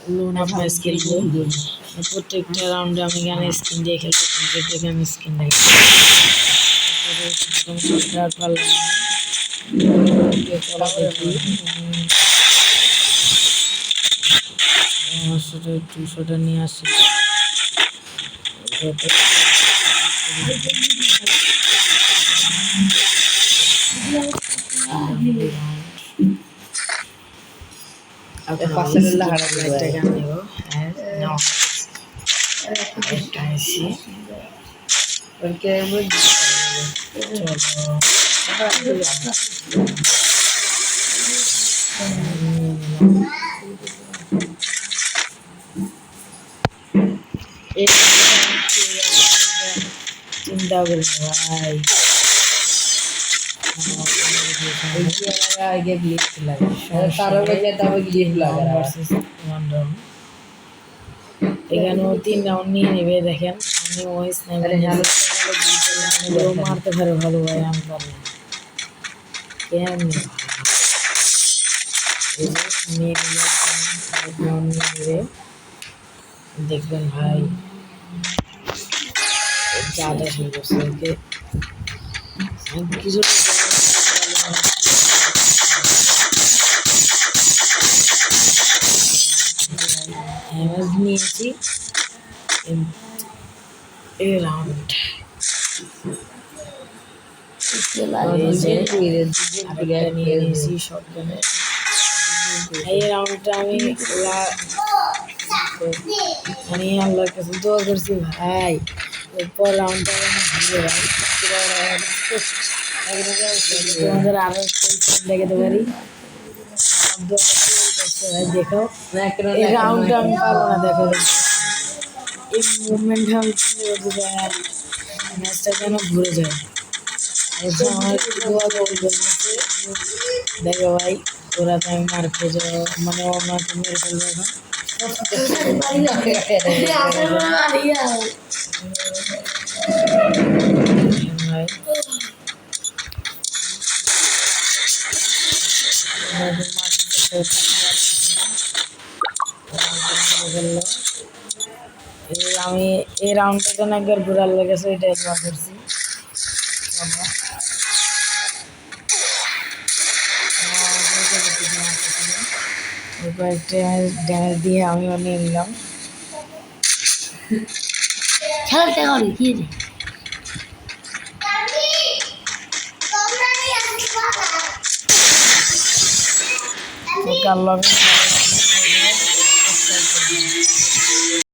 Luna ফাইস খেলবো প্রত্যেকটা রাউন্ডে আমি গানের স্কিন দিয়ে খেলবো প্রত্যেকটা গানের স্কিন দিয়ে দুশোটা নিয়ে আসি টাকা নেব চিন্তা করি ভাই এখানেও 3 রাউন্ড নিয়ে নেবে দেখেন আমি ওই স্নাইপার মারতে পারে ভালো ভাই আমি পারি কেমনি দেখবেন ভাই যা যা শুরু করছে কিছু নিয়েছি এই রাউন্ড নিয়ে নিয়েছি শটগানে এই রাউন্ডটা আমি আল্লাহর কাছে দোয়া করছি ভাই এরপর রাউন্ডটা তোমাদের আরো দেখাতে পারি দেখো এই রাউন্ডটা আমি পারবো না দেখো এই মুভমেন্টটা আমি ম্যাচটা যেন ঘুরে যায় আমার দোয়া করবে দেখো ভাই ওরা তো আমি মার খোঁজো মানে ওনাকে মেরে ফেলবে না আমি এই রাউন্ডটা যেন একবার ঘুরার লেগেছে এটাই দোয়া করছি কয়েকটা ড্যামেজ দিয়ে আমিও নিয়ে নিলাম খেলতে পারি কি রে কাল